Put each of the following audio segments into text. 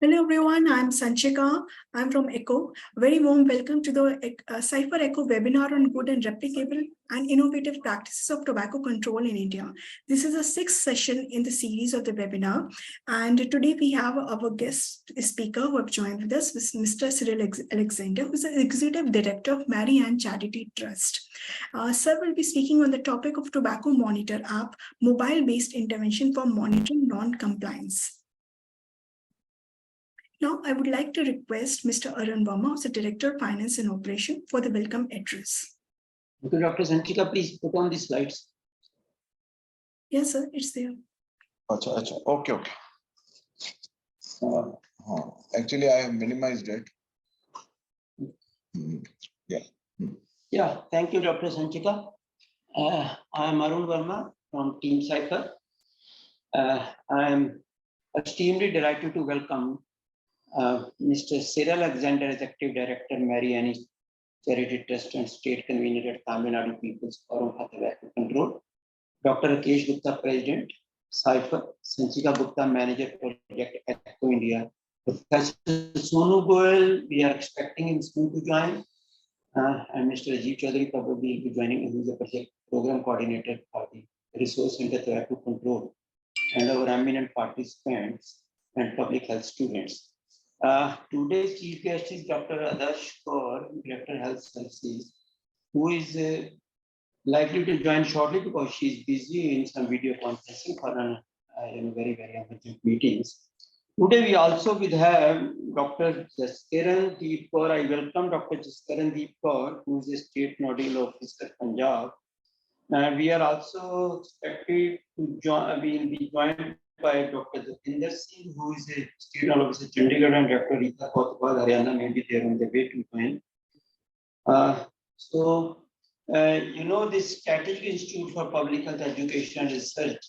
Hello everyone, I'm Sanchika. I'm from ECHO. Very warm welcome to the Cypher ECHO webinar on good and replicable and innovative practices of tobacco control in India. This is the sixth session in the series of the webinar. And today we have our guest speaker who have joined with us, Mr. Cyril Alexander, who is the Executive Director of Mary Ann Charity Trust. Sir will be speaking on the topic of Tobacco Monitor app, mobile-based intervention for monitoring non-compliance. Now, I would like to request Mr. Arun Verma, who's the Director of Finance and Operation, for the welcome address. Okay, Dr. Sanchika, please put on the slides. Yes, sir, it's there. Okay. Actually, I have minimized it. Yeah, thank you, Dr. Sanchika. I am Arun Verma from Team Cypher. I am extremely delighted to welcome Mr. Cyril Alexander, Executive Director, Mary Ann Charity Trust and State Convener at Tamil Nadu People's Forum for Tobacco Control, Dr. Rakesh Gupta, President, Cypher, Sanchika Gupta, Manager, Project ECHO India, Professor Sonu Goel, we are expecting him soon to join, and Mr. Rajiv Chaudhary probably will be joining, who is the Project Program Coordinator for the Resource Center Tobacco Control, and our eminent participants and public health students. Today's chief guest is Dr. Adarsh Kaur, Director Health Services, who is likely to join shortly because she's busy in some video conferencing for very emergent meetings. Today we also will have Dr. Jaskaran Deep Kaur. I welcome Dr. Jaskaran Deep Kaur, who is a State Nodal Officer, Punjab. We are also expected to join. We will be joined by Dr. Jatinder Singh, who is a State Nodal Officer, Chandigarh, and Dr. Rita Kotwal, Haryana, may be there on the way to join. This Strategic Institute for Public Health Education and Research,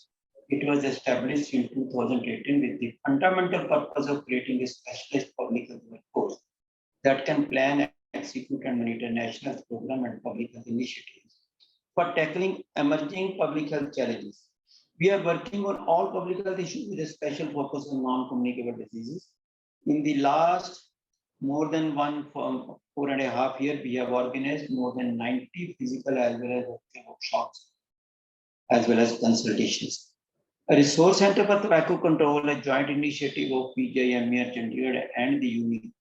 it was established in 2018 with the fundamental purpose of creating a specialized public health workforce that can plan, execute, and monitor national program and public health initiatives for tackling emerging public health challenges. We are working on all public health issues with a special focus on non-communicable diseases. In the last more than 4.5 years, we have organized more than 90 physical as well as workshops, as well as consultations. A resource center for tobacco control, a joint initiative of PJ, MER, Chandigarh, and the UNI,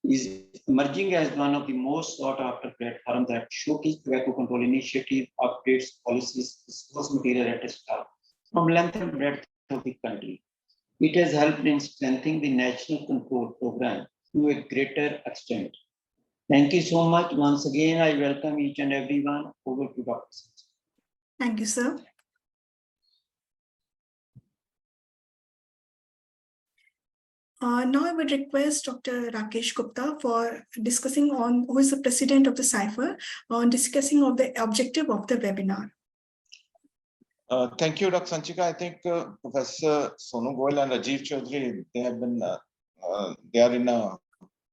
is emerging as one of the most sought after platforms that showcase tobacco control initiative, updates, policies, resource material at a start from length and breadth of the country. It has helped in strengthening the national control program to a greater extent. Thank you so much. Once again, I welcome each and everyone. Over to Dr. Sanchika. Thank you, sir. Now I would request Dr. Rakesh Gupta for discussing on, who is the president of the Cypher, on discussing of the objective of the webinar. Thank you, Dr. Sanchika. I think Professor Sonu Goel and Rajiv Chaudhary, they have been, they are in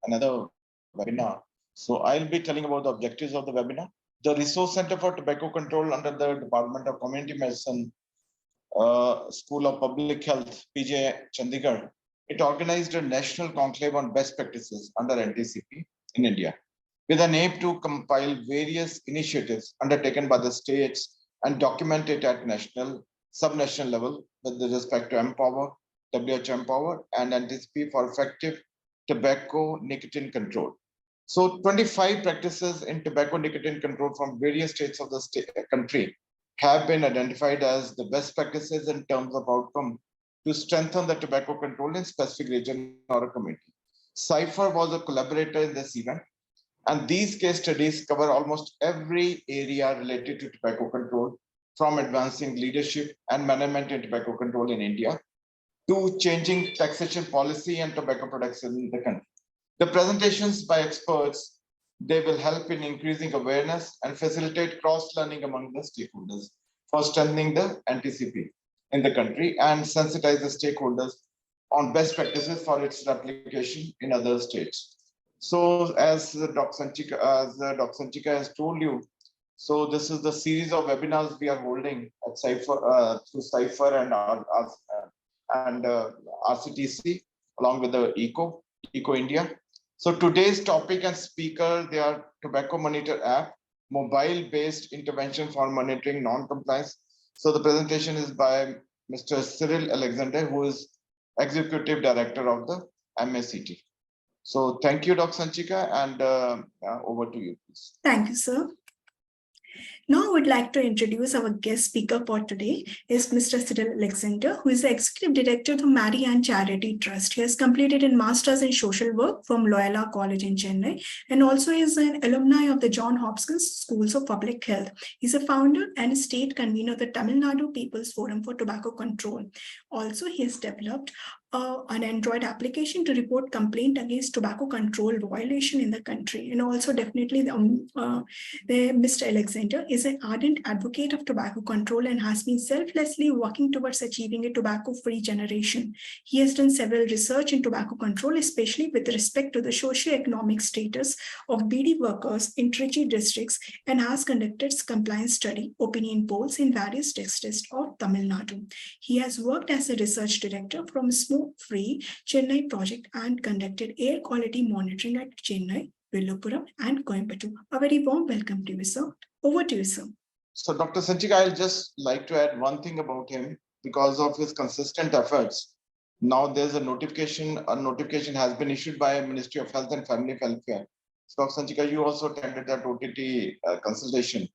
another webinar. So I'll be telling about the objectives of the webinar. The Resource Center for Tobacco Control under the Department of Community Medicine, School of Public Health, PJ, Chandigarh, it organized a national conclave on best practices under NTCP in India, with an aim to compile various initiatives undertaken by the states and document it at national, sub-national level with respect to Empower, WHO Empower, and NTCP for effective tobacco nicotine control. So 25 practices in tobacco nicotine control from various states of the country have been identified as the best practices in terms of outcome to strengthen the tobacco control in specific region or a community. Cypher was a collaborator in this event, and these case studies cover almost every area related to tobacco control, from advancing leadership and management in tobacco control in India to changing taxation policy and tobacco products in the country. The presentations by experts, they will help in increasing awareness and facilitate cross-learning among the stakeholders for strengthening the NTCP in the country and sensitize the stakeholders on best practices for its replication in other states. So as Dr. Sanchika has told you, so this is the series of webinars we are holding at Cypher, through Cypher and RCTC along with the Eco India. So today's topic and speaker, they are Tobacco Monitor app, mobile-based intervention for monitoring non-compliance. So the presentation is by Mr. Cyril Alexander, who is Executive Director of the MACT. So thank you, Dr. Sanchika, and over to you, please. Thank you, sir. Now I would like to introduce our guest speaker for today is Mr. Cyril Alexander, who is the Executive Director of the Mary Ann Charity Trust. He has completed a Master's in Social Work from Loyola College in Chennai and also is an alumni of the Johns Hopkins Schools of Public Health. He's a founder and a state convener of the Tamil Nadu People's Forum for Tobacco Control. Also, he has developed an Android application to report complaint against tobacco control violation in the country. And also definitely Mr. Alexander is an ardent advocate of tobacco control and has been selflessly working towards achieving a tobacco-free generation. He has done several research in tobacco control, especially with respect to the socio-economic status of beedi workers in Trichy districts, and has conducted compliance study, opinion polls in various districts of Tamil Nadu. He has worked as a research director from Smoke-Free Chennai project and conducted air quality monitoring at Chennai, Villupuram, and Coimbatore. A very warm welcome to you, sir. Over to you, sir. So Dr. Sanchika, I'll just like to add one thing about him. Because of his consistent efforts, now there's a notification has been issued by Ministry of Health and Family Welfare. So Dr. Sanchika, you also attended that OTT consultation.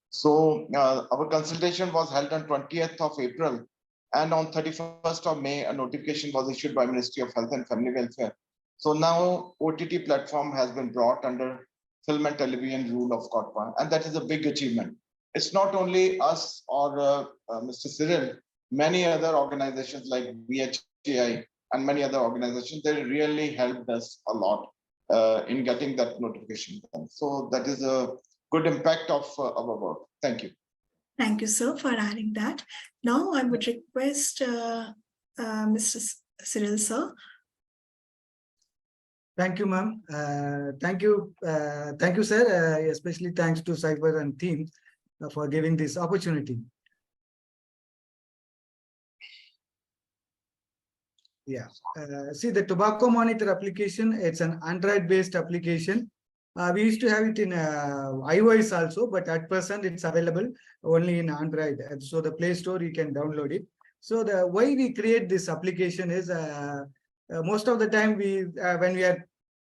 So our consultation was held on 20th of April, and on 31st of May, a notification was issued by Ministry of Health and Family Welfare. So now OTT platform has been brought under film and television rule of COTPA, and that is a big achievement. It's not only us or Mr. Cyril, many other organizations like BHI and many other organizations, they really helped us a lot in getting that notification done. So that is a good impact of our work. Thank you. Thank you, sir, for adding that. Now I would request Mr. Cyril, sir. Thank you, ma'am. Thank you, sir. Especially thanks to Cyber and team for giving this opportunity. Yeah. See, the Tobacco Monitor application, it's an Android-based application. We used to have it in iOS also, but at present it's available only in Android. And so the Play Store, you can download it. So the way we create this application is most of the time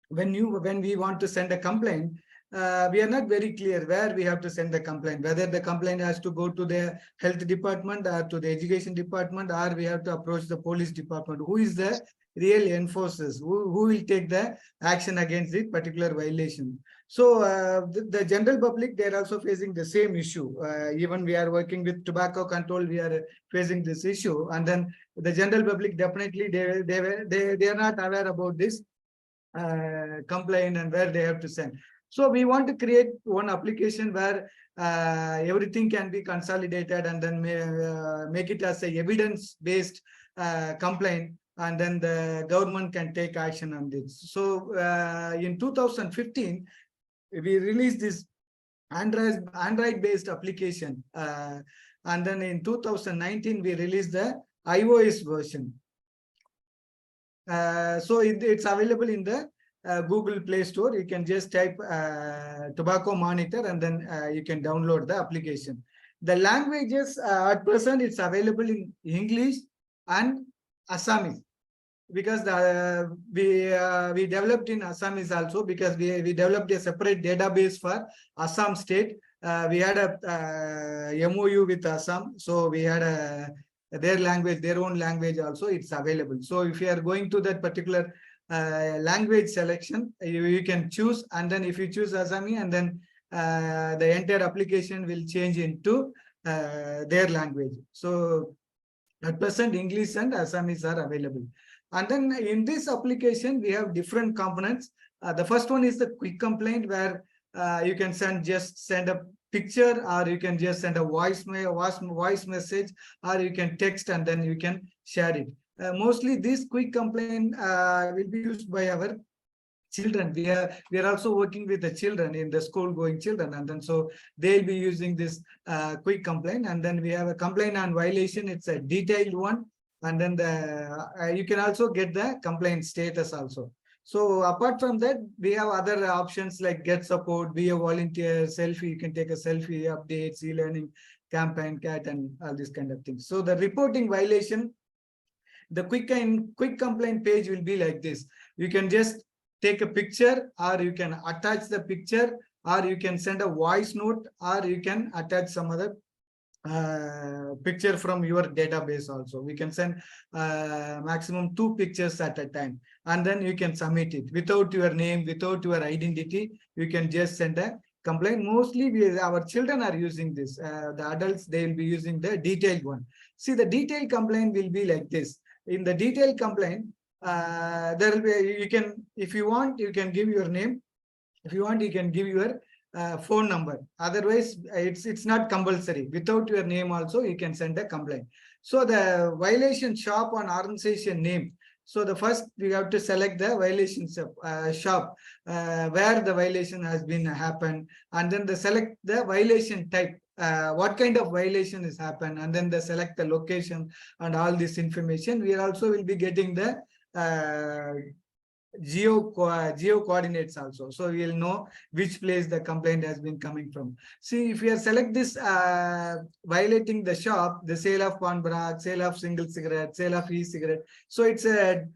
when we want to send a complaint, we are not very clear where we have to send the complaint, whether the complaint has to go to the health department or to the education department, or we have to approach the police department. Who is the real enforcers? Who will take the action against this particular violation? So the general public, they are also facing the same issue. Even we are working with tobacco control, we are facing this issue. And then the general public, definitely they are not aware about this complaint and where they have to send. So we want to create one application where everything can be consolidated and then make it as a evidence-based complaint, and then the government can take action on this. So in 2015, we released this Android-based application. And then in 2019, we released the iOS version. So it's available in the Google Play Store. You can just type Tobacco Monitor and then you can download the application. The languages at present, it's available in English and Assamese, because we developed in Assamese also, because we developed a separate database for Assam state. We had a MOU with Assam, so we had their language, their own language also, it's available. So if you are going to that particular language selection, you can choose, and then if you choose Assami, and then the entire application will change into their language. So at present, English and Assamese are available. And then in this application, we have different components. The first one is the quick complaint, where you can just send a picture, or you can just send a voice message, or you can text and then you can share it. Mostly this quick complaint will be used by our children. We are also working with the children, in the school going children, and then so they'll be using this quick complaint. And then we have a complaint on violation. It's a detailed one. and then you can also get the complaint status also. So apart from that, we have other options like get support, be a volunteer, selfie. You can take a selfie, updates, e-learning, campaign, cat, and all these kind of things. So the reporting violation, the quick complaint page will be like this. You can just take a picture, or you can attach the picture, or you can send a voice note, or you can attach some other picture from your database also. We can send maximum 2 pictures at a time, and then you can submit it without your name, without your identity. You can just send a complaint. Mostly our children are using this. The adults, they will be using the detailed one. See, the detailed complaint will be like this. In the detailed complaint, there will be, you can, if you want, you can give your name. If you want, you can give your phone number. Otherwise, it's not compulsory. Without your name also, you can send a complaint. So the violation shop on organization name. So the first we have to select the violation shop where the violation has been happened, and then select the violation type. What kind of violation has happened, and then select the location and all this information. We also will be getting the geo coordinates also, so we'll know which place the complaint has been coming from. See, if we are select this violating the shop, the sale of pawn bra, sale of single cigarette, sale of e-cigarette, so it's a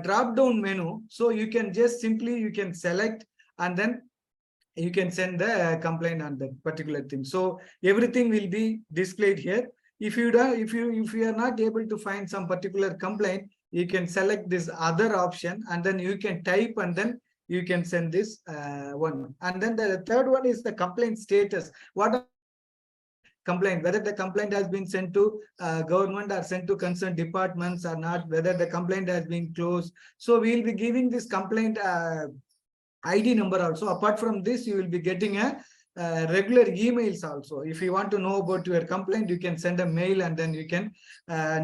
drop down menu. So you can just simply, you can select, and then you can send the complaint on that particular thing. So everything will be displayed here. If you are not able to find some particular complaint, you can select this other option, and then you can type, and then you can send this one. And then the third one is the complaint status. What complaint, whether the complaint has been sent to government or sent to concerned departments or not, whether the complaint has been closed. So we will be giving this complaint ID number also. Apart from this, you will be getting a regular emails also. If you want to know about your complaint, you can send a mail, and then you can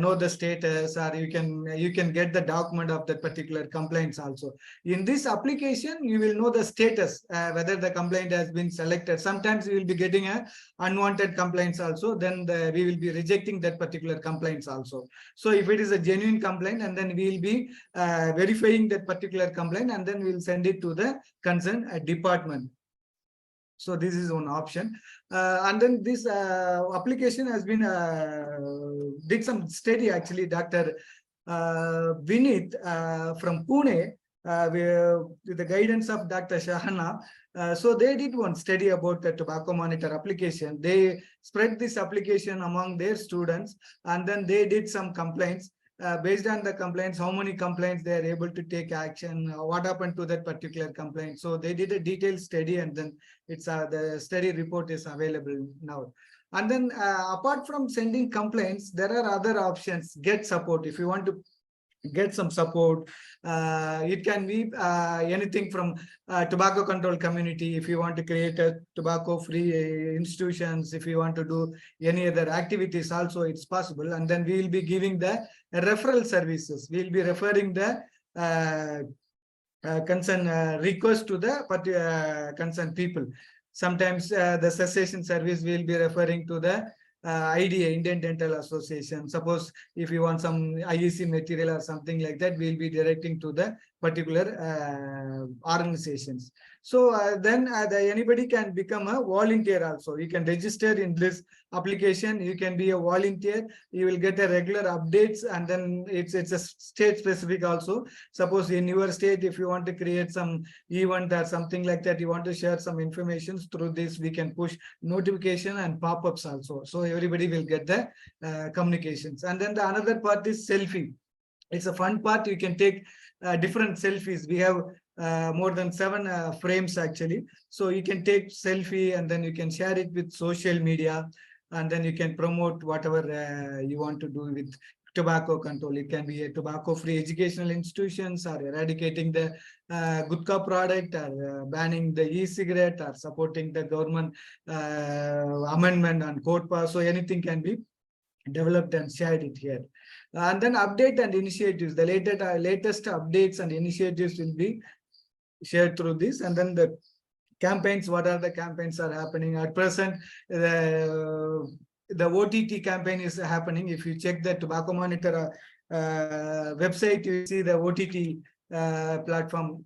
know the status, or you can get the document of that particular complaints also. In this application, you will know the status, whether the complaint has been selected. Sometimes you will be getting a unwanted complaints also, then we will be rejecting that particular complaints also. So if it is a genuine complaint, and then we will be verifying that particular complaint, and then we will send it to the concerned department. So this is one option. And then this application has been did some study actually. Dr. Vinith from Pune, with the guidance of Dr. Shahana. So they did one study about the tobacco monitor application. They spread this application among their students, and then they did some complaints. Based on the complaints, how many complaints they are able to take action, what happened to that particular complaint. So they did a detailed study, and then it's the study report is available now. And then apart from sending complaints, there are other options. Get support. If you want to get some support, it can be anything from tobacco control community. If you want to create a tobacco free institutions, if you want to do any other activities also, it's possible. And then we will be giving the referral services. We will be referring the concern request to the concerned people. Sometimes the cessation service will be referring to the IDA, Indian Dental Association. Suppose if you want some IEC material or something like that, we'll be directing to the particular organizations. So then anybody can become a volunteer also. You can register in this application. You can be a volunteer. You will get a regular updates, and then it's a state specific also. Suppose in your state, if you want to create some event or something like that, you want to share some information through this, we can push notification and pop-ups also. So everybody will get the communications. And then the another part is selfie. It's a fun part. You can take different selfies. We have more than 7 frames actually. So you can take selfie, and then you can share it with social media, and then you can promote whatever you want to do with tobacco control. It can be a tobacco-free educational institutions, or eradicating the gutka product, or banning the e-cigarette, or supporting the government amendment on code pass. So anything can be developed and shared it here. And then update and initiatives. The latest updates and initiatives will be shared through this. And then the campaigns, what are the campaigns are happening at present. the OTT campaign is happening. If you check the Tobacco Monitor website, you see the OTT platform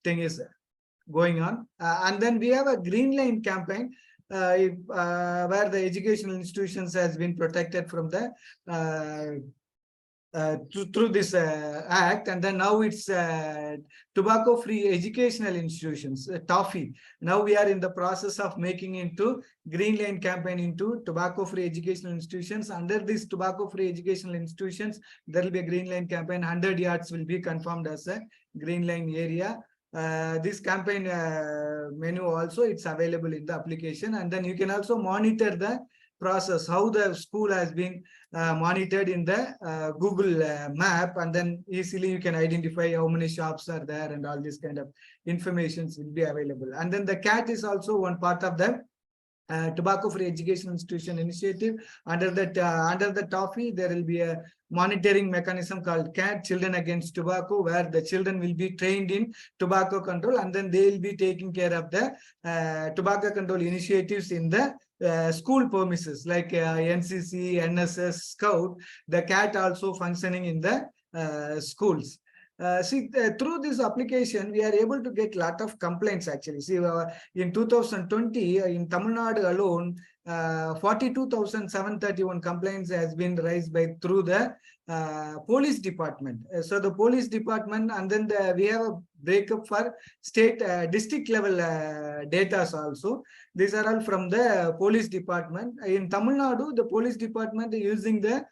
thing is going on. And then we have a green line campaign where the educational institutions has been protected from the through this act, and then now it's tobacco free educational institutions, TOFI. Now we are in the process of making into green line campaign into tobacco free educational institutions. Under these tobacco free educational institutions, there will be a green line campaign. 100 yards will be confirmed as a green line area. This campaign menu also, it's available in the application, and then you can also monitor the process, how the school has been monitored in the Google map, and then easily you can identify how many shops are there, and all this kind of information will be available. And then the CAT is also one part of the Tobacco Free Education Institution Initiative. Under the TOFI, there will be a monitoring mechanism called CAT, Children Against Tobacco, where the children will be trained in tobacco control, and then they will be taking care of the tobacco control initiatives in the school premises, like NCC, NSS, Scout. The CAT also functioning in the schools. Through this application, we are able to get a lot of complaints actually. See, in 2020, in Tamil Nadu alone, 42,731 complaints has been raised through the police department. So the police department, and then we have a breakup for state district level data also. These are all from the police department. In Tamil Nadu, the police department is using the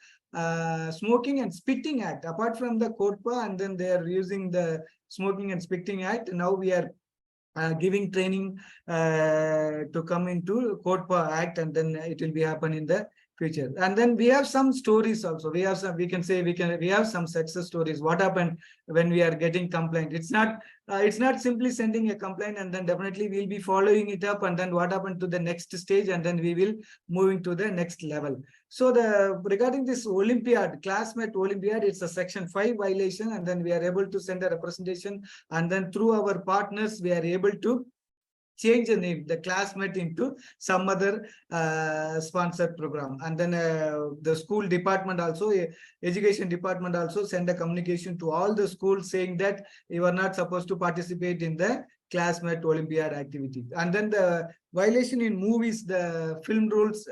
Smoking and Spitting Act. Apart from the CODPA, and then they are using the Smoking and Spitting Act. Now we are giving training to come into CODPA Act, and then it will be happen in the future. And then we have some stories also. We have some, we have some success stories. What happened when we are getting complaint? It's not simply sending a complaint and then definitely we'll be following it up, and then what happened to the next stage, and then we will moving to the next level. So regarding this Olympiad, classmate Olympiad, it's a Section 5 violation, and then we are able to send a representation, and then through our partners we are able to change the name, the classmate, into some other sponsored program. And then the school department also, education department also send a communication to all the schools saying that you are not supposed to participate in the classmate Olympiad activity. And then the violation in movies, the film rules,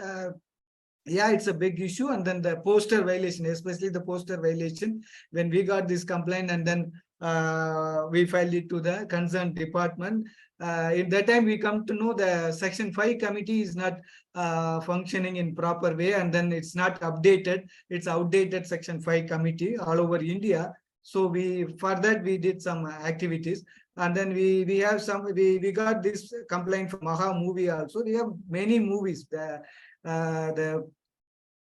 yeah, it's a big issue. And then the poster violation, especially the poster violation, when we got this complaint, and then we filed it to the concerned department. In that time, we come to know the Section 5 committee is not functioning in proper way, and then it's not updated. It's outdated Section 5 committee all over India. So for that we did some activities, and then we have some, we got this complaint from Maha movie also. We have many movies, the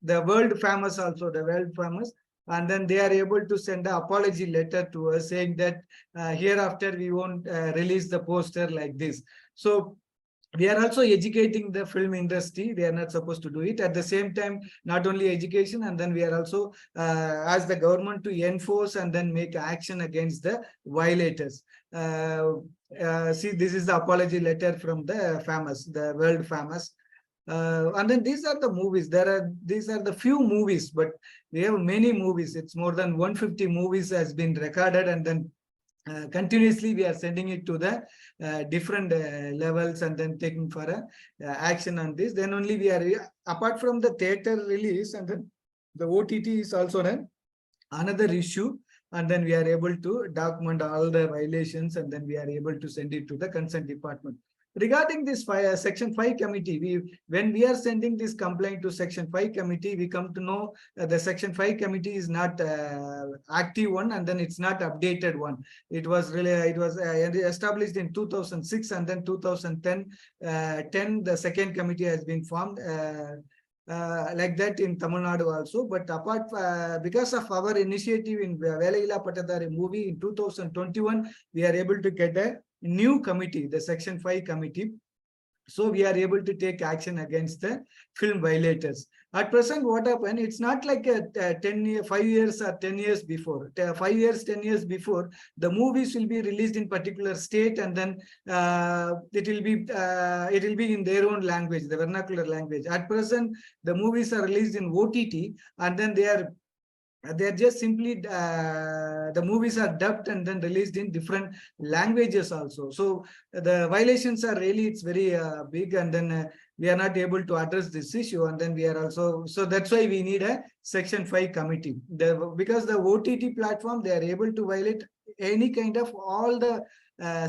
world famous also, the world famous. And then they are able to send an apology letter to us saying that hereafter we won't release the poster like this. So we are also educating the film industry. They are not supposed to do it. At the same time, not only education, and then we are also as the government to enforce and then make action against the violators. See, this is the apology letter from the famous, the world famous. And then these are the movies. These are the few movies, but we have many movies. It's more than 150 movies has been recorded, and then continuously we are sending it to the different levels, and then taking for action on this. Then only we are, apart from the theater release, and then the OTT is also another issue. And then we are able to document all the violations, and then we are able to send it to the concerned department. Regarding this Section 5 committee, when we are sending this complaint to Section 5 committee, we come to know the Section 5 committee is not active one, and then it's not updated one. It was established in 2006, and then 2010, the second committee has been formed. Like that in Tamil Nadu also, but apart because of our initiative in Velaila Patadari movie in 2021, we are able to get a new committee, the Section 5 committee. So we are able to take action against the film violators. At present, what happened? It's not like a 5 years or 10 years before. 5 years, 10 years before, the movies will be released in particular state, and then it will be in their own language, the vernacular language. At present, the movies are released in OTT, and then they're just simply the movies are dubbed and then released in different languages also. So the violations are really, it's very big, and then we are not able to address this issue, and then we are also, so that's why we need a Section 5 committee. Because the OTT platform, they are able to violate any kind of all the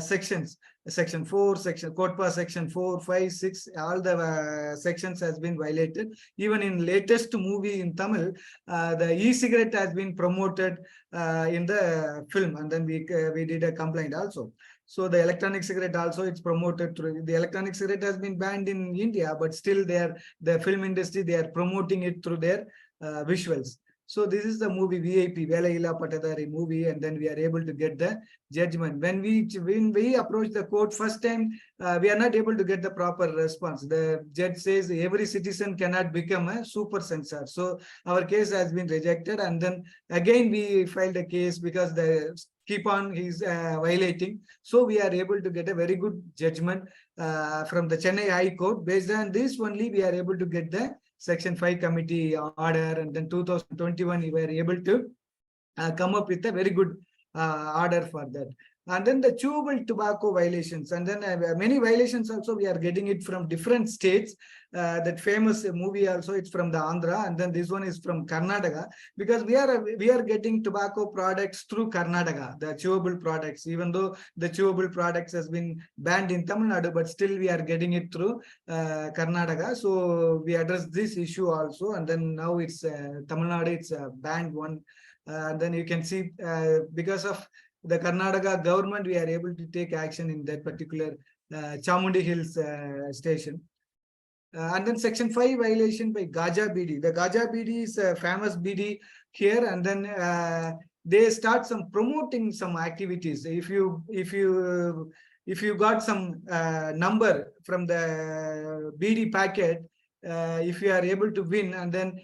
sections. Section 4, Code Section 4, 5, 6, all the sections has been violated. Even in latest movie in Tamil, the e-cigarette has been promoted in the film, and then we did a complaint also. So the electronic cigarette also, it's promoted through, the electronic cigarette has been banned in India, but still the film industry, they are promoting it through their visuals. So this is the movie VIP, Velaila Patadari movie, and then we are able to get the judgment. When we approach the court first time, we are not able to get the proper response. The judge says every citizen cannot become a super censor. So our case has been rejected, and then again we filed a case because keep on he's violating. So we are able to get a very good judgment from the Chennai High Court. Based on this only, we are able to get the Section 5 committee order, and then 2021 we were able to come up with a very good order for that. And then the chewable tobacco violations, and then many violations also we are getting it from different states. That famous movie also, it's from the Andhra, and then this one is from Karnataka, because we are getting tobacco products through Karnataka, the chewable products, even though the chewable products has been banned in Tamil Nadu, but still we are getting it through Karnataka. So we address this issue also, and then now it's Tamil Nadu, it's banned one. And then you can see because of the Karnataka government, we are able to take action in that particular Chamundi Hills station. And then Section 5 violation by Gaja Beedi. The Gaja Beedi is a famous beedi here, and then they start some promoting some activities. If you got some number from the beedi packet, if you are able to win, and then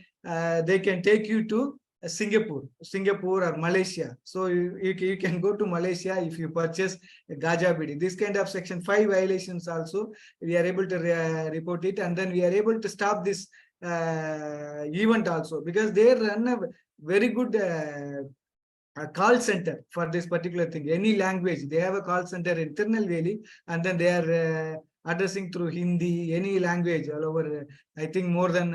they can take you to Singapore or Malaysia. So you can go to Malaysia if you purchase Gaja Beedi. This kind of Section 5 violations also, we are able to report it, and then we are able to stop this event also, because they run a very good a call center for this particular thing. Any language, they have a call center in Tirunelveli, and then they are addressing through Hindi, any language all over. I think more than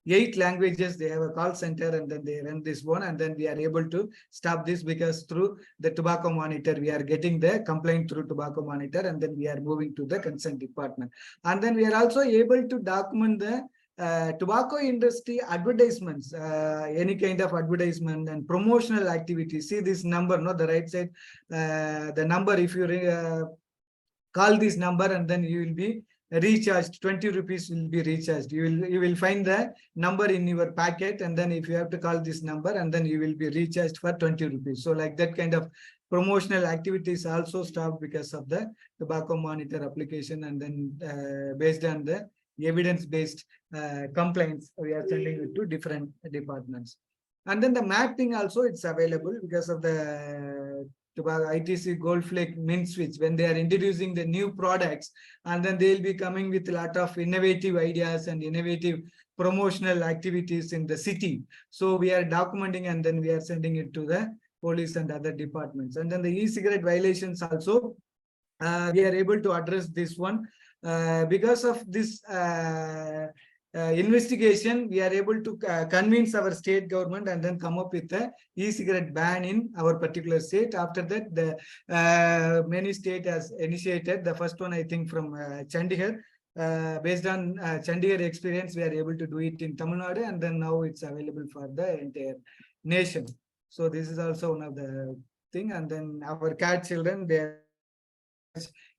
8 languages they have a call center, and then they run this one, and then we are able to stop this, because through the tobacco monitor we are getting the complaint through tobacco monitor, and then we are moving to the consent department, and then we are also able to document the tobacco industry advertisements, any kind of advertisement and promotional activity. See this number, no, the right side, the number, if you call this number, and then you will be recharged, 20 rupees will be recharged. You will find the number in your packet, and then if you have to call this number, and then you will be recharged for 20 rupees. So like that kind of promotional activities also stopped because of the tobacco monitor application, and then based on the evidence-based complaints, we are sending it to different departments. And then the mapping also, it's available because of the ITC Gold Flake Mint Switch. When they are introducing the new products, and then they'll be coming with a lot of innovative ideas and innovative promotional activities in the city. So we are documenting, and then we are sending it to the police and other departments. And then the e-cigarette violations also, we are able to address this one. Because of this investigation, we are able to convince our state government, and then come up with a e-cigarette ban in our particular state. After that, the many state has initiated. The first one, I think, from Chandigarh. Based on Chandigarh experience, we are able to do it in Tamil Nadu, and then now it's available for the entire nation. So this is also one of the thing. And then our cat children, they are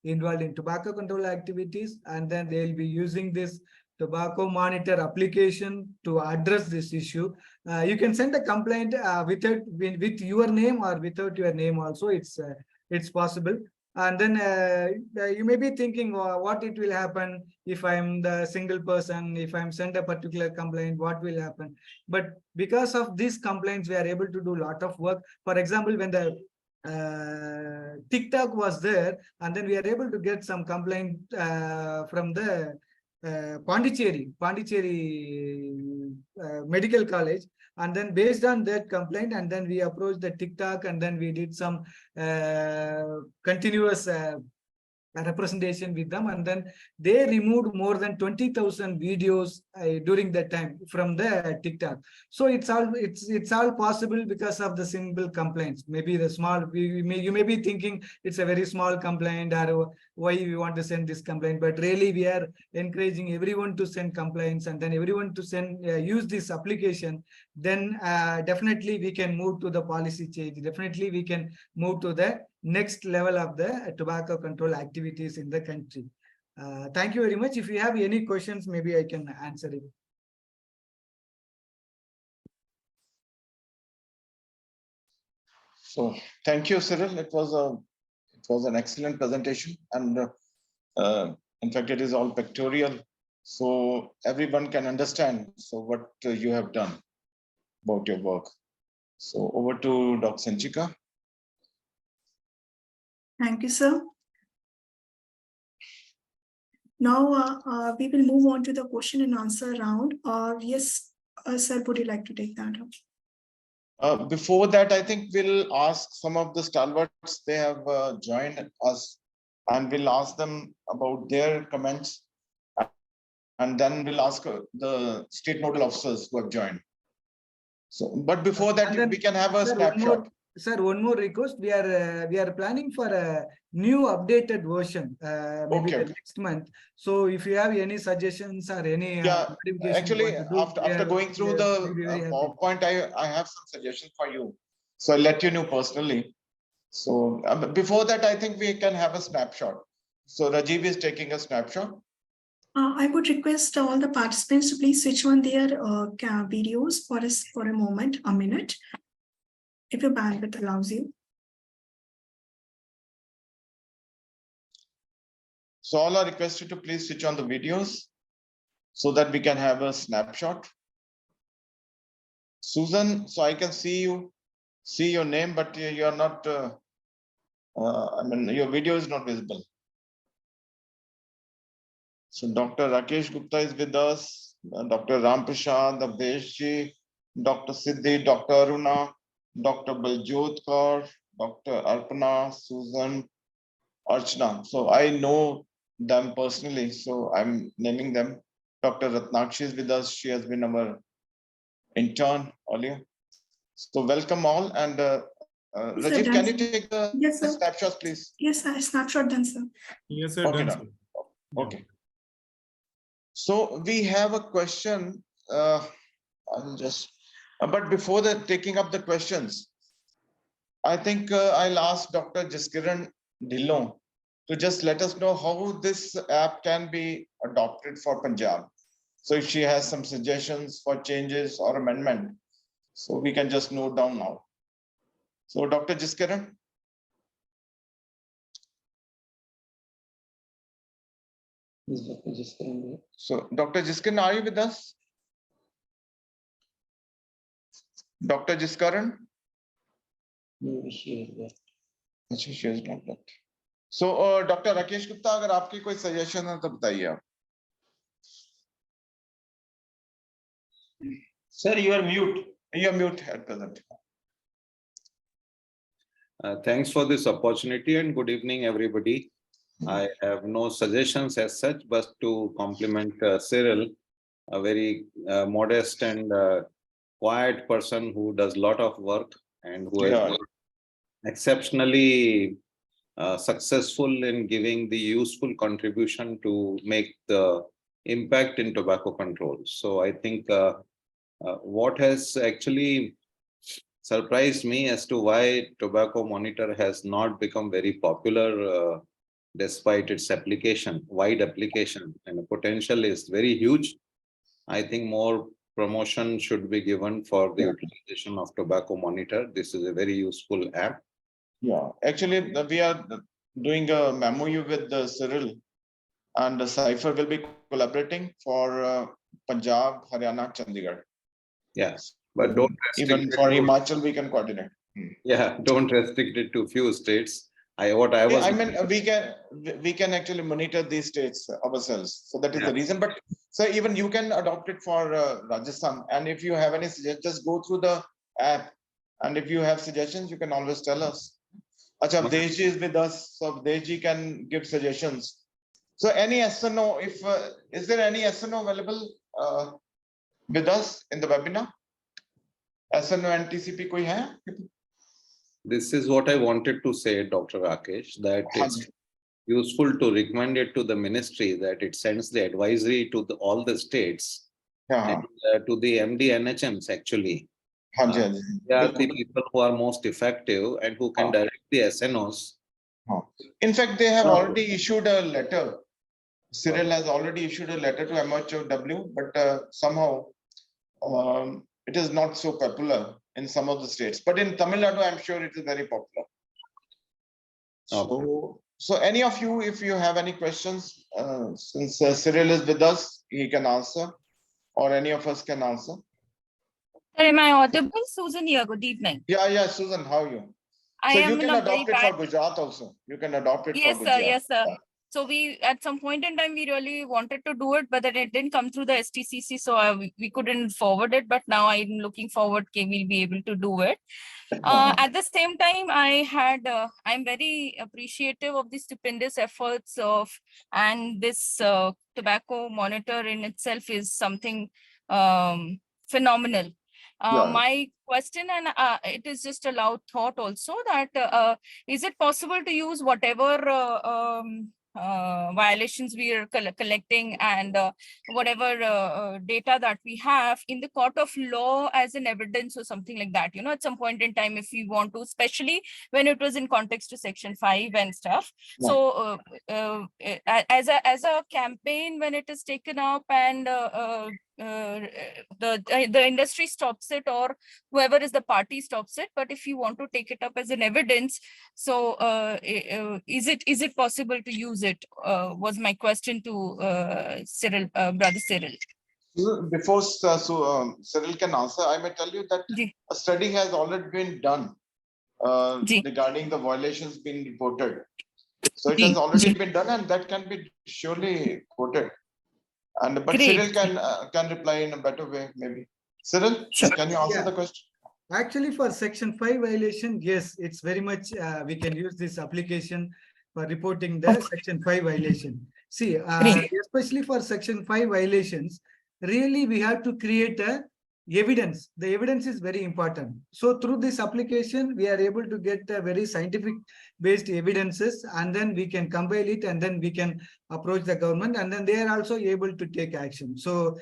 involved in tobacco control activities, and then they will be using this tobacco monitor application to address this issue. You can send a complaint with your name or without your name also, it's possible. And then you may be thinking what it will happen if I'm the single person, if I'm sent a particular complaint, what will happen? But because of these complaints, we are able to do a lot of work. For example, when the TikTok was there, and then we are able to get some complaint from the Pondicherry Medical College, and then based on that complaint, and then we approached the TikTok, and then we did some continuous representation with them, and then they removed more than 20,000 videos during that time from the TikTok. So it's all possible because of the simple complaints. Maybe the small, you may be thinking it's a very small complaint, or why we want to send this complaint, but really we are encouraging everyone to send complaints, and then everyone to send use this application. Then definitely we can move to the policy change. Definitely we can move to the next level of the tobacco control activities in the country. Thank you very much. If you have any questions, maybe I can answer it. So thank you, Cyril. It was an excellent presentation, and in fact, it is all pictorial, so everyone can understand what you have done about your work. So over to Dr. Sanchika. Thank you, sir. Now we will move on to the question and answer round. Yes, sir, would you like to take that up? Before that, I think we'll ask some of the stalwarts. They have joined us, and we'll ask them about their comments, and then we'll ask the state nodal officers who have joined. So, but before that, we can have a snapshot. Sir, one more request. We are planning for a new updated version, maybe the next month. So if you have any suggestions or any actually, after going through the PowerPoint, I have some suggestions for you. So I'll let you know personally. So before that, I think we can have a snapshot. So Rajiv is taking a snapshot. I would request all the participants to please switch on their videos for a moment, a minute, if your bandwidth allows you. So all are requested to please switch on the videos so that we can have a snapshot. Susan, so I can see your name, but you are not, I mean, your video is not visible. So Dr. Rakesh Gupta is with us, Dr. Ram Prashad, Abdeshji, Dr. Siddhi, Dr. Aruna, Dr. Baljot Kaur, Dr. Arpana, Susan, Archana. So I know them personally, so I'm naming them. Dr. Ratnakshi is with us. She has been our intern earlier. So welcome all. And Rajiv, can you take the snapshots, please? Yes, I snapshot done, sir. Yes, sir. Okay, done, sir. Okay. So we have a question. I'll just, but before that, taking up the questions, I think I'll ask Dr. Jaskiran Dhillon to just let us know how this app can be adopted for Punjab. So if she has some suggestions for changes or amendment, so we can just note down now. So Dr. Jaskiran. So Dr. Jaskiran, are you with us? Dr. Jaskiran? She is not that. So Dr. Rakesh Gupta, अगर आपकी कोई suggestion है तो बताइए आप. Sir, you are mute. You are mute at present. Thanks for this opportunity and good evening, everybody. I have no suggestions as such, but to compliment Cyril, a very modest and quiet person who does a lot of work and who has been exceptionally successful in giving the useful contribution to make the impact in tobacco control. So I think what has actually surprised me as to why Tobacco Monitor has not become very popular despite its application, wide application, and the potential is very huge. I think more promotion should be given for the utilization of Tobacco Monitor. This is a very useful app. Yeah, actually, we are doing a MOU with Cyril, and the Cypher will be collaborating for Punjab, Haryana, Chandigarh. Yes, but don't Even restrict it for to, Himachal, we can coordinate. yeah, don't restrict it to few states. What I was. I mean, we can actually monitor these states ourselves. So that is the reason. But so even you can adopt it for Rajasthan. And if you have any suggestions, just go through the app. And if you have suggestions, you can always tell us. Acha, Avdeshji is with us, so Avdeshji can give suggestions. So any SNO, if is there any SNO available with us in the webinar? SNO and TCP koi hai? This is what I wanted to say, Dr. Rakesh, that it's useful to recommend it to the ministry that it sends the advisory to all the states and to the MD NHMs actually. They are the people who are most effective and who can direct the SNOs. In fact, they have already issued a letter. Cyril has already issued a letter to MHW, but somehow it is not so popular in some of the states. But in Tamil Nadu, I'm sure it is very popular. So any of you, if you have any questions, since Cyril is with us, he can answer, or any of us can answer. Am I audible? Susan here. Good evening. Yeah, Susan, how are you? So you can adopt it for Gujarat also. You can adopt it for Gujarat. Yes, sir. So we, at some point in time, we really wanted to do it, but then it didn't come through the STCC, so we couldn't forward it. But now I'm looking forward, we'll be able to do it. At the same time, I'm very appreciative of the stupendous efforts of, and this tobacco monitor in itself is something phenomenal. My question, and it is just a loud thought also, that is it possible to use whatever violations we are collecting and whatever data that we have in the court of law as an evidence or something like that, you know, at some point in time, if we want to, especially when it was in context to Section 5 and stuff. So as a campaign, when it is taken up and the industry stops it, or whoever is the party stops it, but if you want to take it up as an evidence, so is it possible to use it, was my question to Cyril, brother Cyril. Before Cyril can answer, I may tell you that a study has already been done regarding the violations being reported. So it has already been done, and that can be surely quoted. And but Cyril can reply in a better way, maybe. Cyril, can you answer the question? Actually, for Section 5 violation, yes, it's very much we can use this application for reporting the Section 5 violation. See, especially for Section 5 violations, really we have to create a evidence. The evidence is very important. So through this application, we are able to get a very scientific based evidences, and then we can compile it, and then we can approach the government, and then they are also able to take action. So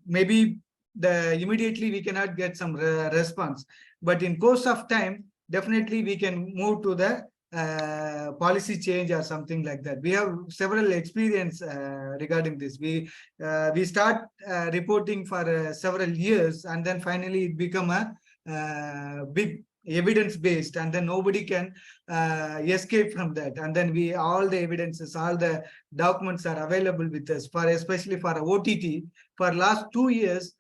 maybe immediately we cannot get some response, but in course of time, definitely we can move to the policy change or something like that. We have several experience regarding this. We start reporting for several years, and then finally it become a big evidence based, and then nobody can escape from that. And then all the evidences, all the documents are available with us, for especially for OTT. For last 2 years,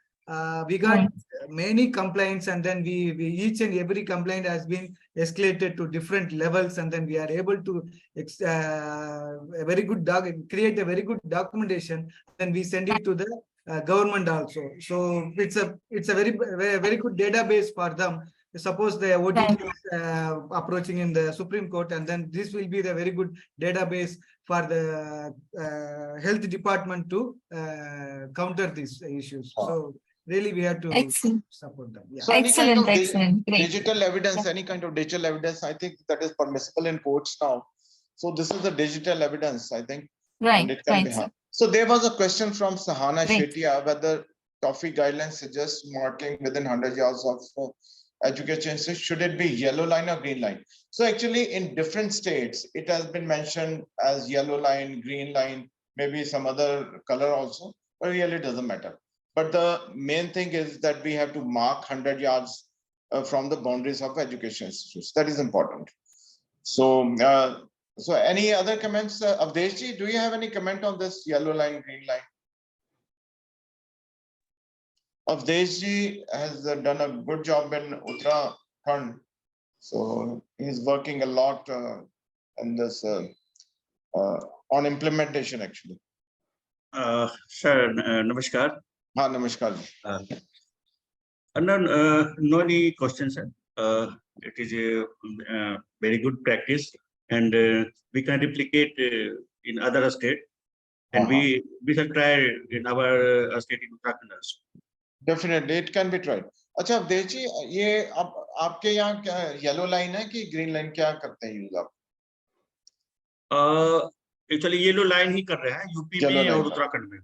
we got many complaints, and then we each and every complaint has been escalated to different levels, and then we are able to create a very good documentation. Then we send it to the government also. So it's a very good database for them. Suppose the OTT is approaching in the Supreme Court, and then this will be the very good database for the health department to counter these issues. So really we have to support them. So any kind of digital evidence, any kind of digital evidence, I think that is permissible in courts now. So this is the digital evidence, I think. And it can be hard. So there was a question from Sahana Shetia whether TOFI guidelines suggest marking within 100 yards of education. Should it be yellow line or green line? So actually in different states, it has been mentioned as yellow line, green line, maybe some other color also, but really doesn't matter. But the main thing is that we have to mark 100 yards from the boundaries of education institutes. That is important. So So any other comments? Avdeshji, do you have any comment on this yellow line, green line? Avdeshji has done a good job in Uttarakhand. So he's working a lot in this on implementation actually. Sir, namaskar. Ha, namaskar. No any questions, sir. It is a very good practice, and we can replicate in other state, and we shall try in our state in Uttarakhand also. Definitely, it can be tried. अच्छा अवधेश जी, ये आपके यहाँ क्या yellow line है कि green line, क्या करते हैं यूज आप? Actually, येलो लाइन ही कर रहे हैं यूपी में और उत्तराखंड में.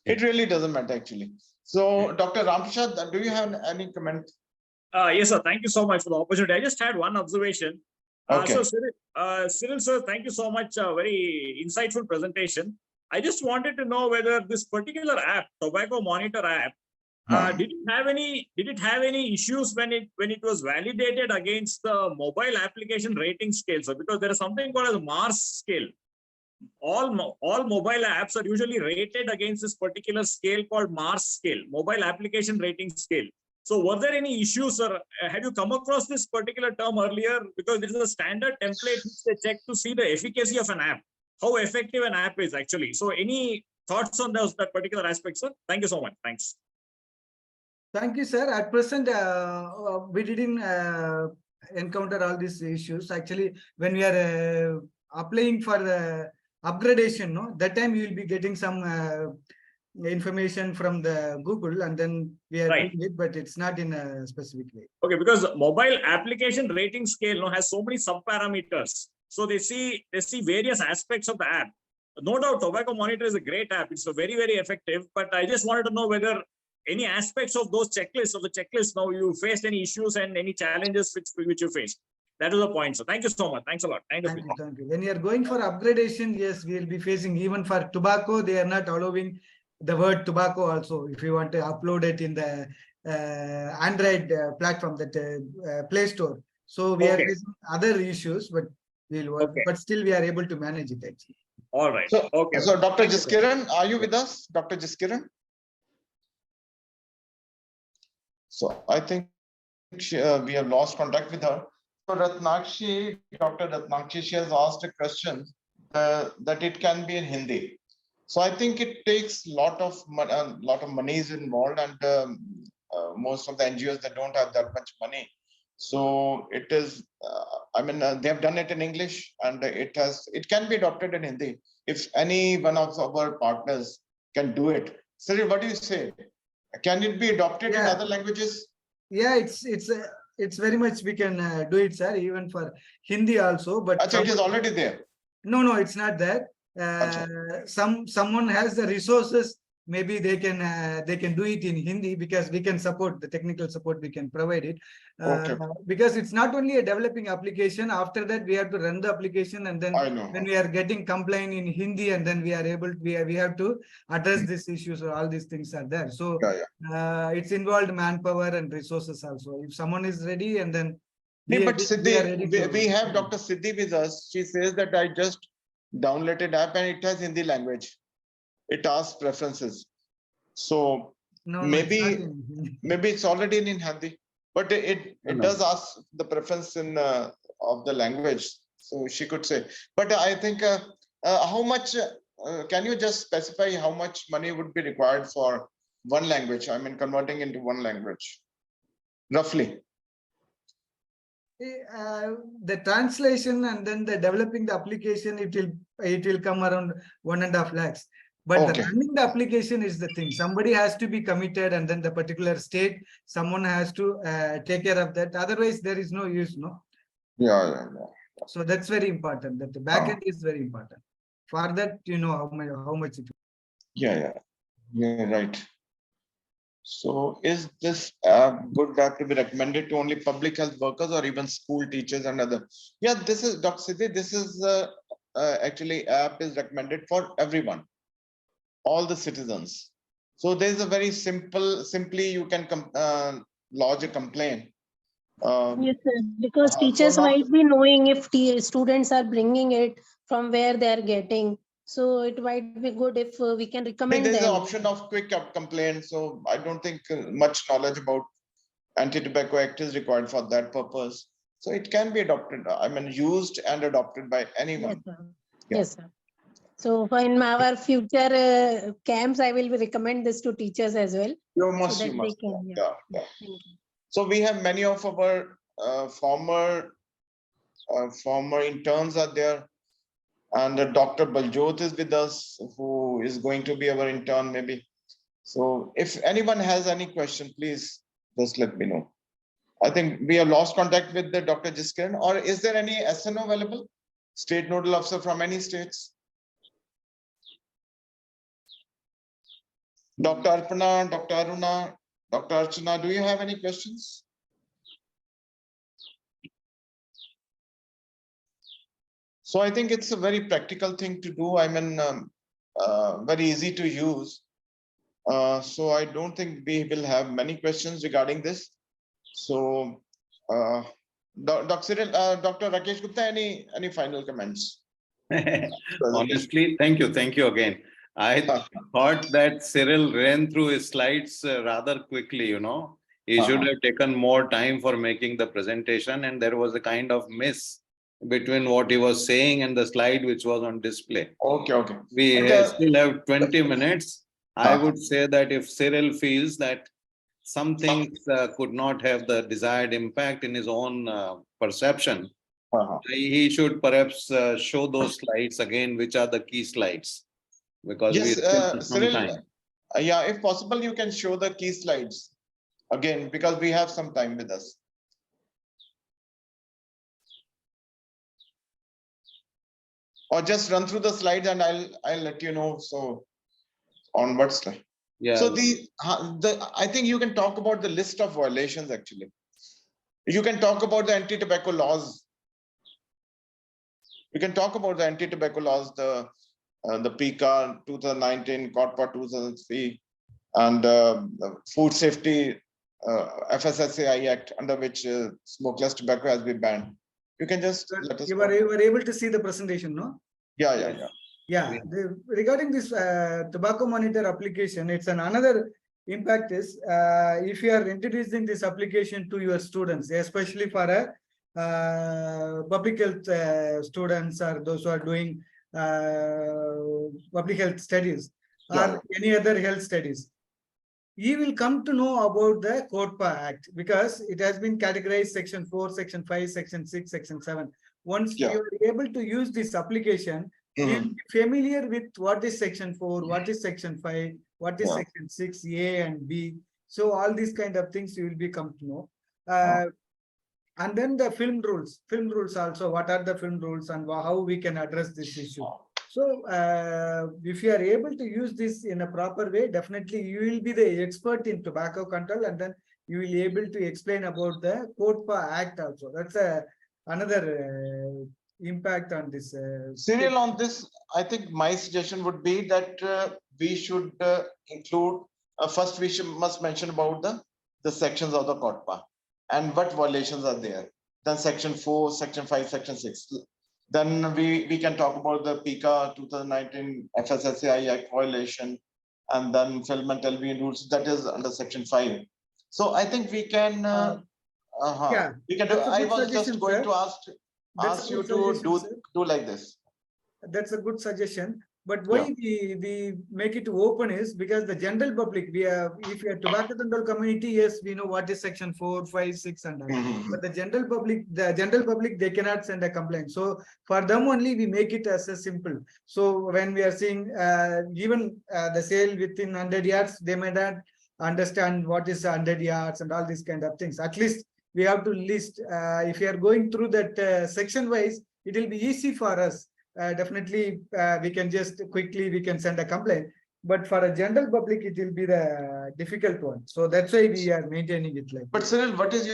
It really doesn't matter actually. So, Dr. Ramprasad, do you have any comment? Yes, sir. Thank you so much for the opportunity. I just had one observation. Okay. So, Cyril, sir, thank you so much. Very insightful presentation. I just wanted to know whether this particular app, Tobacco Monitor app, did it have any issues when it was validated against the mobile application rating scale? So, because there is something called as Mars scale. All mobile apps are usually rated against this particular scale called Mars scale, mobile application rating scale. So were there any issues, or have you come across this particular term earlier? Because this is a standard template which they check to see the efficacy of an app, how effective an app is actually. So any thoughts on that particular aspect, sir? Thank you so much. Thanks. Thank you, sir. At present, we didn't encounter all these issues. Actually, when we are applying for the upgradation, no, that time you will be getting some information from the Google, and then we are doing it, but it's not in a specific way. Okay, because mobile application rating scale has so many subparameters. So they see various aspects of the app. No doubt, Tobacco Monitor is a great app. It's very, very effective. But I just wanted to know whether any aspects of those checklists, now you faced any issues and any challenges which you faced. That is the point. So thank you so much. Thanks a lot. Thank you. Thank you. When you are going for upgradation, yes, we will be facing, even for tobacco, they are not allowing the word tobacco also. If you want to upload it in the Android platform, that Play Store. So we are facing other issues, but we'll work. But still we are able to manage it actually. All right. So, so Dr. Jaskiran, are you with us? Dr. Jaskiran? So I think we have lost contact with her. So Ratnakshi, Dr. Ratnakshi, she has asked a question that it can be in Hindi. So I think it takes a lot of money is involved, and most of the NGOs, they don't have that much money. So it is, I mean, they have done it in English, and it can be adopted in Hindi. If any one of our partners can do it. Cyril, what do you say? Can it be adopted in other languages? Yeah, it's very much we can do it, sir, even for Hindi also. But Achha, it is already there. No, it's not there. Someone has the resources. Maybe they can do it in Hindi, because we can support the technical support. We can provide it because it's not only a developing application. After that, we have to run the application, and then when we are getting complaint in Hindi, and then we are able we have to address these issues. So all these things are there. So it's involved manpower and resources also. If someone is ready, and then we have Dr. Siddhi with us. She says that I just downloaded app and it has Hindi language. It asks preferences. So maybe it's already in Hindi, but it does ask the preference in of the language. So she could say, but I think how much can you just specify how much money would be required for one language? I mean, converting into one language, roughly. The translation and then the developing the application, it will come around 1.5 lakhs. But the running the application is the thing. Somebody has to be committed, and then the particular state, someone has to take care of that. Otherwise, there is no use, no? Yeah. So that's very important. That the backend is very important. For that, you know how much it. Yeah, right. So is this good app to be recommended to only public health workers or even school teachers and other? Yeah, this is Dr. Siddhi. This is actually app is recommended for everyone, all the citizens. So there is a very simply you can lodge a complaint. Yes, sir. Because teachers might be knowing if students are bringing it from where they are getting. So it might be good if we can I think recommend there's an them. option of quick complaint. So I don't think much knowledge about Anti-Tobacco Act is required for that purpose. So it can be adopted, I mean, used and adopted by Yes, anyone. sir. Yeah. Yes, sir. So for in our future camps, I will recommend this to teachers as well. You So must, that you they must. can, Yeah, yeah. Thank you. So we have many of our former interns are there. And Dr. Baljot is with us, who is going to be our intern maybe. So if anyone has any question, please just let me know. I think we have lost contact with the Dr. Jiskiran, or is there any SNO available? State Nodal Officer from any states? Dr. Arpana, Dr. Aruna, Dr. Archana, do you have any questions? So I think it's a very practical thing to do. I mean, very easy to use. So I don't think we will have many questions regarding this. So, Dr. Cyril, Dr. Rakesh Gupta, any final comments? Honestly, thank you again. I thought that Cyril ran through his slides rather quickly, you know. He should have taken more time for making the presentation, and there was a kind of miss between what he was saying and the slide which was on display. Okay. We still have 20 minutes. I would say that if Cyril feels that some things could not have the desired impact in his own perception, he should perhaps show those slides again, which are the key slides, because we still have some Cyril, time. yeah, if possible, you can show the key slides again, because we have some time with us. Or just run through the slides and I'll let you know. So onwards. Yeah. So I think you can talk about the list of violations actually. You can talk about the anti-tobacco laws. We can talk about the anti-tobacco laws, the PICA 2019, COTPA 2003, and the Food Safety FSSAI Act, under which smokeless tobacco has been banned. You can just let us You know. were able to see the presentation, no? Yeah. Regarding this tobacco monitor application, it's another impact is if you are introducing this application to your students, especially for a public health students or those who are doing public health studies or any other health studies, you will come to know about the COTPA Act, because it has been categorized Section 4, Section 5, Section 6, Section 7. Once you are able to use this application, you will be familiar with what is Section 4, what is Section 5, what is Section 6, A and B. So all these kind of things you will be come to know. And then the film rules also, what are the film rules and how we can address this issue. So if you are able to use this in a proper way, definitely you will be the expert in tobacco control, and then you will be able to explain about the COTPA Act also. That's another impact on this. Cyril, on this, I think my suggestion would be that we should include, first must mention about the sections of the COTPA and what violations are there. Then Section 4, Section 5, Section 6. Then we can talk about the PICA 2019 FSSAI Act violation, and then film and television rules, that is under Section 5. So I think we can we can do. I was just going to ask you to do like this. That's a good suggestion. But why we make it open is because the general public, if you are tobacco control community, yes, we know what is Section 4, 5, 6 and that. But the general public, they cannot send a complaint. So for them only, we make it as a simple. So when we are seeing even the sale within 100 yards, they may not understand what is 100 yards and all these kind of things. At least we have to list. If you are going through that section wise, it will be easy for us. Definitely we can just quickly send a complaint, but for a general public it will be the difficult one. So that's why we are maintaining it like. But Cyril, what is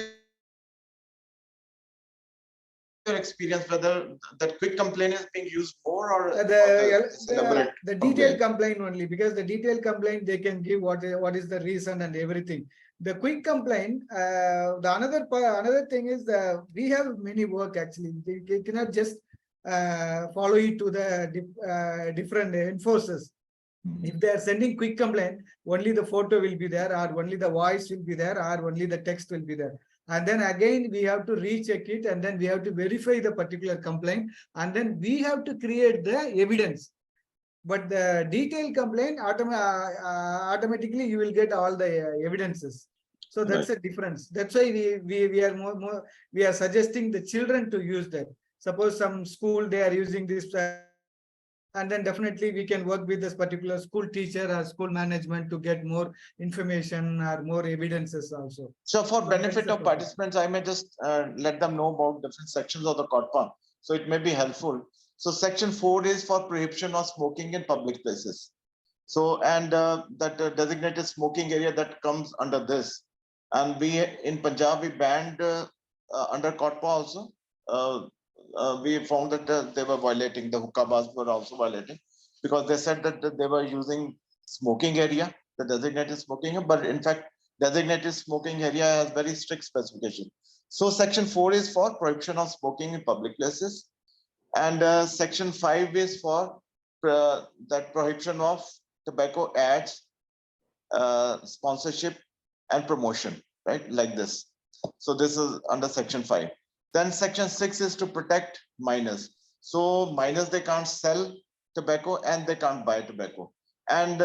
your experience, whether that quick complaint is being used more, or the detailed complaint only, because the detailed complaint they can give what is the reason and everything. The quick complaint, the another thing is we have many work actually. They cannot just follow it to the different enforcers. If they are sending quick complaint, only the photo will be there, or only the voice will be there, or only the text will be there. And then again, we have to recheck it, and then we have to verify the particular complaint, and then we have to create the evidence. But the detailed complaint, automatically you will get all the evidences. So that's a difference. That's why we are we are suggesting the children to use that. Suppose some school they are using this, and then definitely we can work with this particular school teacher or school management to get more information or more evidences also. So for So benefit that's the of participants, I may just let them know about different sections of the COTPA. So it may be helpful. So section 4 is for prohibition of smoking in public places. So, and that designated smoking area that comes under this. And we in Punjab, we banned under COTPA also. We found that they were violating, the hookah bars were also violating, because they said that they were using smoking area, the designated smoking area, but in fact, designated smoking area has very strict specification. So section 4 is for prohibition of smoking in public places. And section 5 is for that prohibition of tobacco ads, sponsorship and promotion, right? Like this. So this is under section 5. Then section 6 is to protect minors. So minors, they can't sell tobacco and they can't buy tobacco. And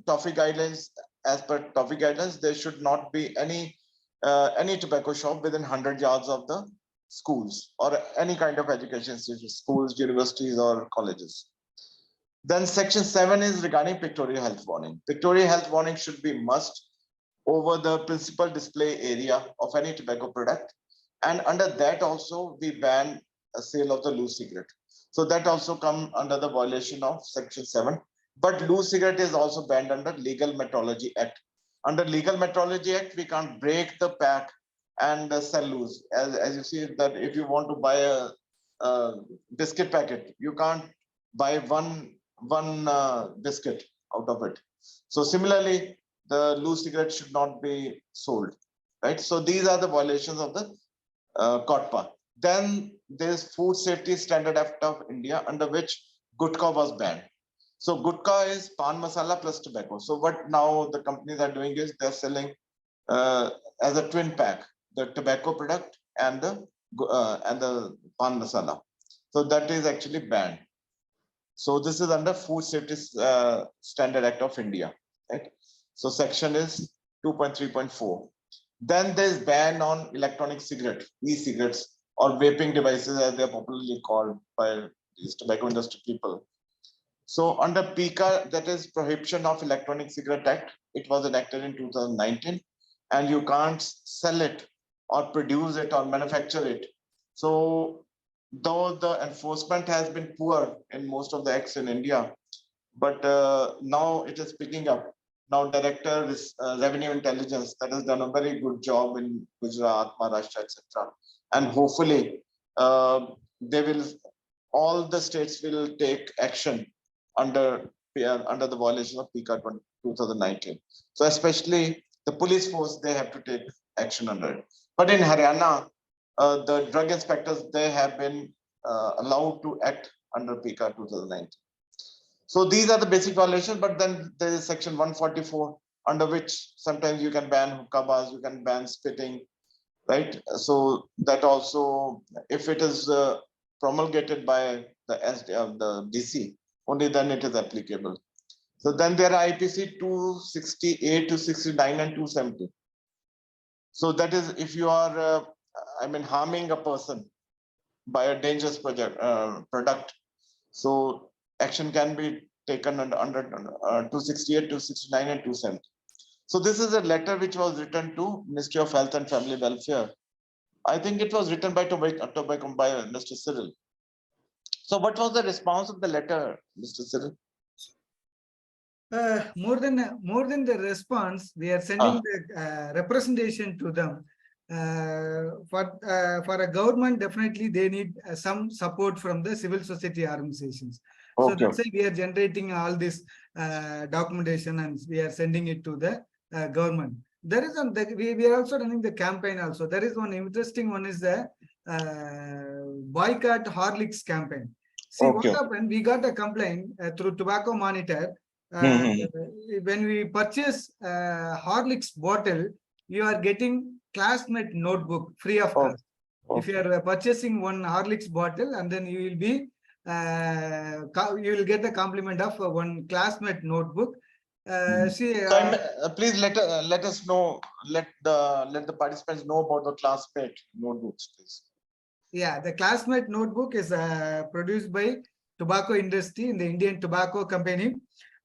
toffee guidelines, as per toffee guidelines, there should not be any tobacco shop within 100 yards of the schools or any kind of education institutions, schools, universities or colleges. Then section 7 is regarding pictorial health warning. Pictorial health warning should be must over the principal display area of any tobacco product. And under that also we ban a sale of the loose cigarette. So that also come under the violation of section 7. But loose cigarette is also banned under Legal Metrology Act. Under Legal Metrology Act, we can't break the pack and sell loose. As you see that if you want to buy a biscuit packet, you can't buy one biscuit out of it. So similarly, the loose cigarette should not be sold, right? So these are the violations of the COTPA. Then there's Food Safety Standard Act of India, under which gutka was banned. So gutka is pan masala plus tobacco. So what now the companies are doing is they're selling as a twin pack, the tobacco product and the pan masala. So that is actually banned. So this is under Food Safety Standard Act of India, right? So section is 2.3.4. Then there's ban on electronic cigarette, e-cigarettes or vaping devices as they're popularly called by these tobacco industry people. So under PICA, that is Prohibition of Electronic Cigarette Act, it was enacted in 2019, and you can't sell it or produce it or manufacture it. So though the enforcement has been poor in most of the acts in India, but now it is picking up. Now Director is Revenue Intelligence that has done a very good job in Gujarat, Maharashtra, etc. And hopefully they will, all the states will take action under the violation of PICA 2019. So especially the police force, they have to take action under it. But in Haryana, the drug inspectors, they have been allowed to act under PICA 2019. So these are the basic violations, but then there is section 144, under which sometimes you can ban hookah bars, you can ban spitting, right? So that also, if it is promulgated by the DC, only then it is applicable. So then there are IPC 268, 269 and 270. So that is if you are, harming a person by a dangerous product. So action can be taken under 268, 269 and 270. So this is a letter which was written to Ministry of Health and Family Welfare. I think it was written by Mr. Cyril. So what was the response of the letter, Mr. Cyril? More than the response, we are sending the representation to them. For a government, definitely they need some support from the civil society organizations. So Okay. that's why we are generating all this documentation and we are sending it to the government. There is we are also running the campaign also. There is one interesting one is the boycott Horlicks campaign. See Okay. what happened, we got a complaint through Tobacco Monitor. When we purchase Horlicks bottle, you are getting classmate notebook free of Oh, cost. If you are purchasing one Horlicks bottle, and then you will be you will get the compliment of one classmate notebook. See, So please let us know, let the participants know about the classmate notebooks, please. yeah, the classmate notebook is produced by tobacco industry in the Indian Tobacco Company.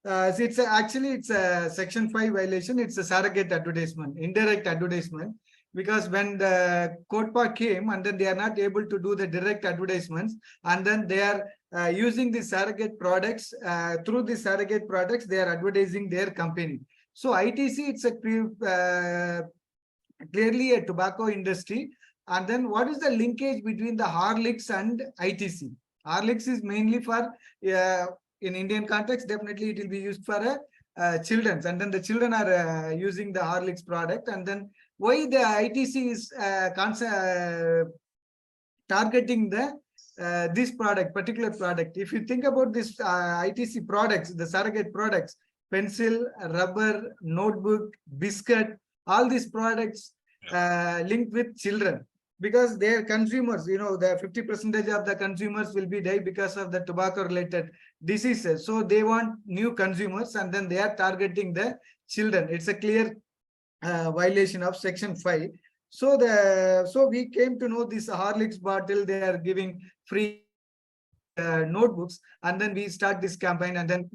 So it's it's a Section 5 violation. It's a surrogate advertisement, indirect advertisement, because when the CODPA came and then they are not able to do the direct advertisements, and then they are using the surrogate products. Through the surrogate products, they are advertising their company. So ITC, it's a clearly a tobacco industry. And then what is the linkage between the Horlicks and ITC? Horlicks is mainly for, in Indian context, definitely it will be used for children. And then the children are using the Horlicks product. And then why the ITC is targeting the this product, particular product? If you think about this ITC products, the surrogate products, pencil, rubber, notebook, biscuit, all these products linked with children, because their consumers, the 50% of the consumers will be die because of the tobacco related diseases. So they want new consumers, and then they are targeting the children. It's a clear violation of Section 5. So we came to know this Horlicks bottle, they are giving free notebooks, and then we start this campaign, and then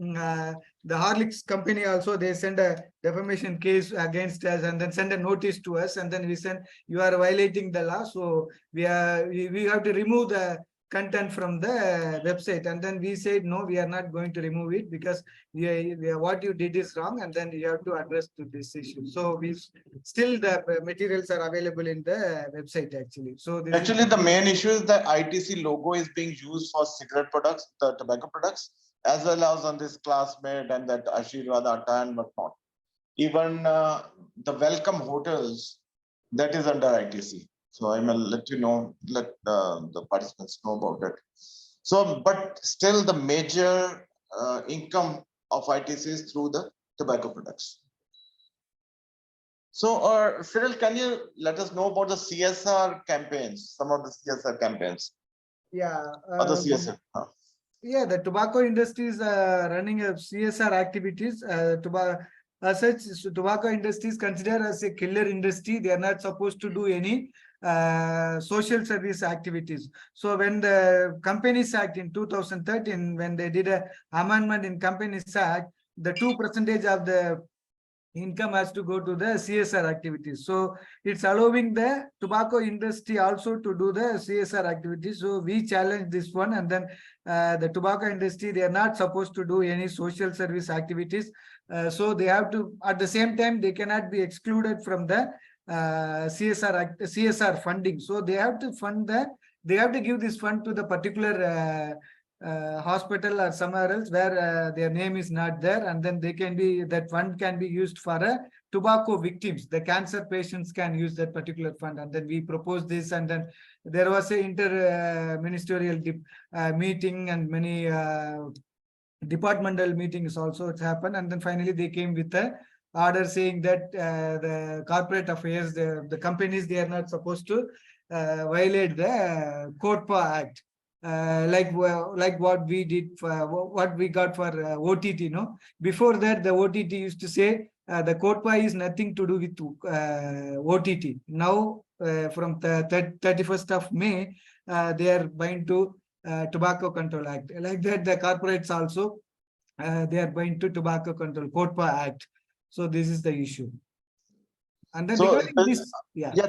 the Horlicks company also, they send a defamation case against us, and then send a notice to us, and then we send, you are violating the law, so we have to remove the content from the website. And then we said, no, we are not going to remove it, because what you did is wrong, and then you have to address to this issue. So we still, the materials are available in the website actually. So this Actually, the main issue is that ITC logo is being used for cigarette products, the tobacco products, as well as on this classmate and that Ashirwad Atta and whatnot. Even the welcome hotels, that is under ITC. So I will let you know, let the participants know about it. So, but still the major income of ITC is through the tobacco products. So, Cyril, can you let us know about the CSR campaigns, some of the CSR campaigns? Yeah. Other CSR. Yeah, the tobacco industry is running a CSR activities. As such, tobacco industry is considered as a killer industry. They are not supposed to do any social service activities. So when the Companies Act in 2013, when they did a amendment in Companies Act, the 2% of the income has to go to the CSR activities. So it's allowing the tobacco industry also to do the CSR activities. So we challenge this one, and then the tobacco industry, they are not supposed to do any social service activities. So they have to, at the same time, they cannot be excluded from the CSR funding. So they have to fund they have to give this fund to the particular hospital or somewhere else where their name is not there, and then they can be, that fund can be used for tobacco victims. The cancer patients can use that particular fund. And then we propose this, and then there was a inter-ministerial meeting, and many departmental meetings also it's happened. And then finally they came with a order saying that the corporate affairs, the companies, they are not supposed to violate the CODPA Act. Like what we did for what we got for OTT. Before that, the OTT used to say the CODPA is nothing to do with OTT. Now, from the 31st of May, they are bound to Tobacco Control Act. Like that, the corporates also they are bound to Tobacco Control CODPA Act. So this is the issue. And then So regarding this,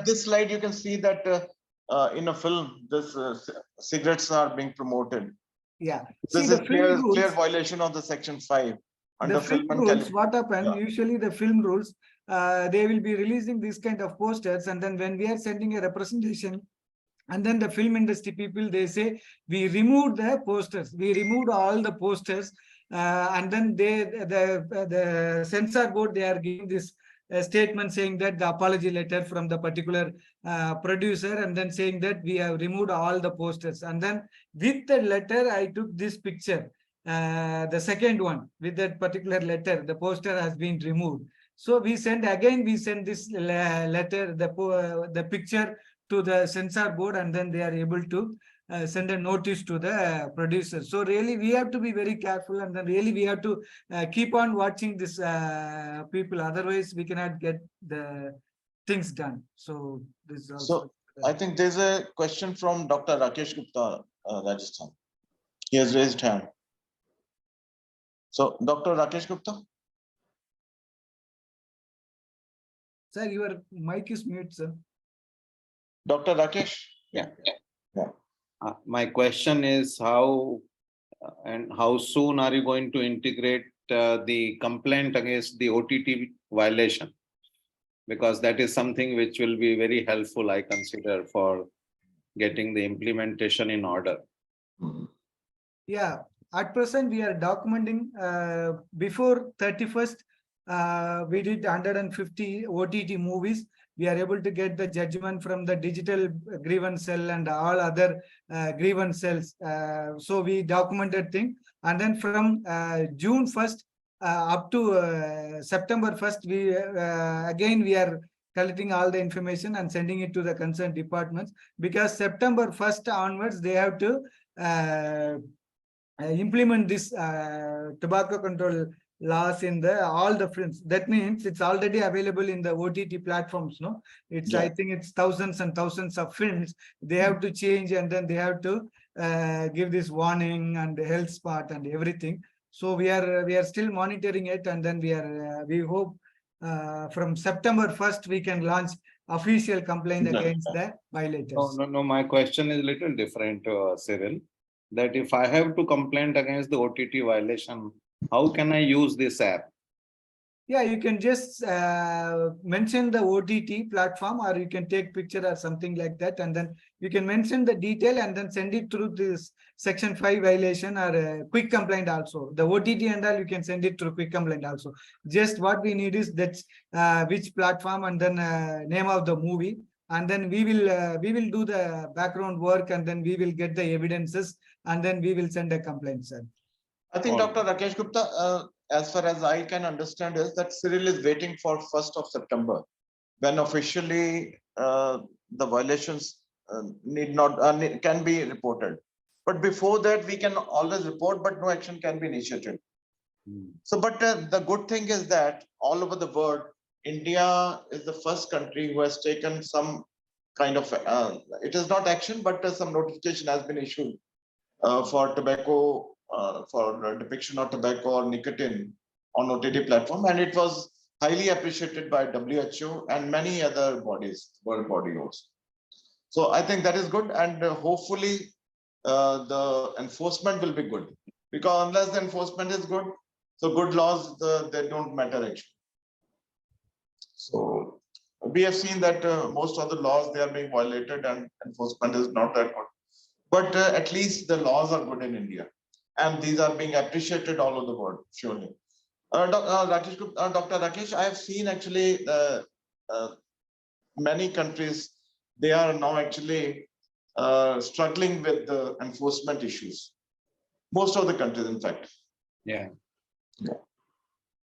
this slide you can see that. In a film, this cigarettes are being promoted. Yeah, this is clear violation of the Section 5 under the film rules. What happened? Usually, the film rules, they will be releasing this kind of posters, and then when we are sending a representation, and then the film industry people, they say we removed the posters, we removed all the posters, and then the censor board, they are giving this a statement saying that the apology letter from the particular producer, and then saying that we have removed all the posters. And then with the letter, I took this picture, the second one with that particular letter, the poster has been removed. So we send this letter, the picture to the censor board, and then they are able to send a notice to the producer. So really we have to be very careful, and then really we have to keep on watching this people, otherwise we cannot get the things done. So this is also. So I think there's a question from Dr. Rakesh Gupta, Rajasthan. He has raised hand. So Dr. Rakesh Gupta. Sir, your mic is mute, sir. Dr. Rakesh. Yeah. My question is how soon are you going to integrate the complaint against the OTT violation? Because that is something which will be very helpful, I consider, for getting the implementation in order. Yeah, at present we are documenting before 31st. We did 150 OTT movies. We are able to get the judgment from the digital grievance cell and all other grievance cells. So we documented thing, and then from June 1st up to September 1st, we are collecting all the information and sending it to the concerned departments, because September 1st onwards they have to implement this tobacco control laws in all the films. That means it's already available in the OTT platforms. No, it's I think it's thousands and thousands of films. They have to change, and then they have to give this warning and health spot and everything. So we are still monitoring it, and then we hope from September 1st we can launch official complaint against the violators. No. My question is a little different, Cyril. That if I have to complain against the OTT violation, how can I use this app? Yeah, you can just mention the OTT platform, or you can take picture or something like that, and then you can mention the detail and then send it through this Section 5 violation or quick complaint also. The OTT and all you can send it through quick complaint also. Just what we need is that which platform and then name of the movie, and then we will do the background work, and then we will get the evidences, and then we will send a complaint, sir. I think Dr. Rakesh Gupta, as far as I can understand, is that Cyril is waiting for 1st of September, when officially the violations can be reported. But before that, we can always report, but no action can be initiated. So, but the good thing is that all over the world, India is the first country who has taken some kind of, it is not action, but some notification has been issued for tobacco, for depiction of tobacco or nicotine on OTT platform, and it was highly appreciated by WHO and many other bodies, world body also. So I think that is good, and hopefully the enforcement will be good, because unless the enforcement is good, so good laws they don't matter actually. So we have seen that most of the laws, they are being violated and enforcement is not that good. But at least the laws are good in India, and these are being appreciated all over the world, surely. Dr. Rakesh, I have seen actually many countries, they are now actually struggling with the enforcement issues. Most of the countries, in fact. Yeah.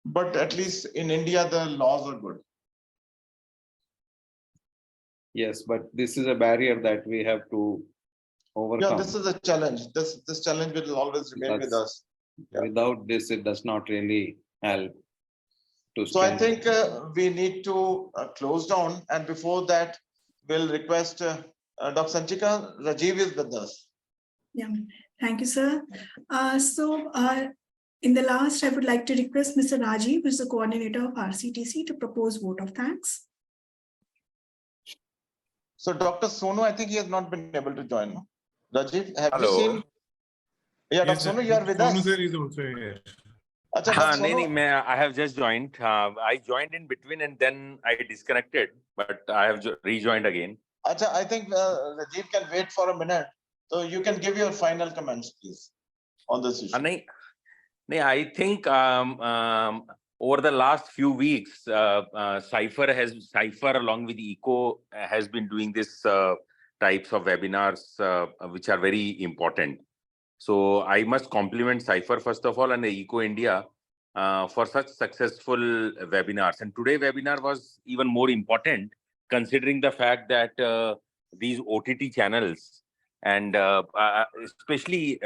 But at least in India, the laws are good. Yes, but this is a barrier that we have to overcome. Yeah, this is a challenge. This challenge will always remain with us. Without this, it does not really help. So I think we need to close down, and before that, we'll request Dr. Sanchika. Rajiv is with us. Yeah, thank you, sir. In the last, I would like to request Mr. Rajiv, who is the coordinator of RCTC, to propose vote of thanks. So Dr. Sonu, I think he has not been able to join. No? Rajiv, have you Hello. seen? Yeah, Yes, Dr. Sonu, you are with us. Sonu sir is also here. Achha, I have just joined. I joined in between and then I disconnected, but I have rejoined again. Achha, I think Rajiv can wait for a minute. So you can give your final comments, please, on this issue. I think over the last few weeks, Cypher along with ECO has been doing this types of webinars, which are very important. So I must compliment Cypher first of all and the ECO India for such successful webinars. And today webinar was even more important considering the fact that these OTT channels and especially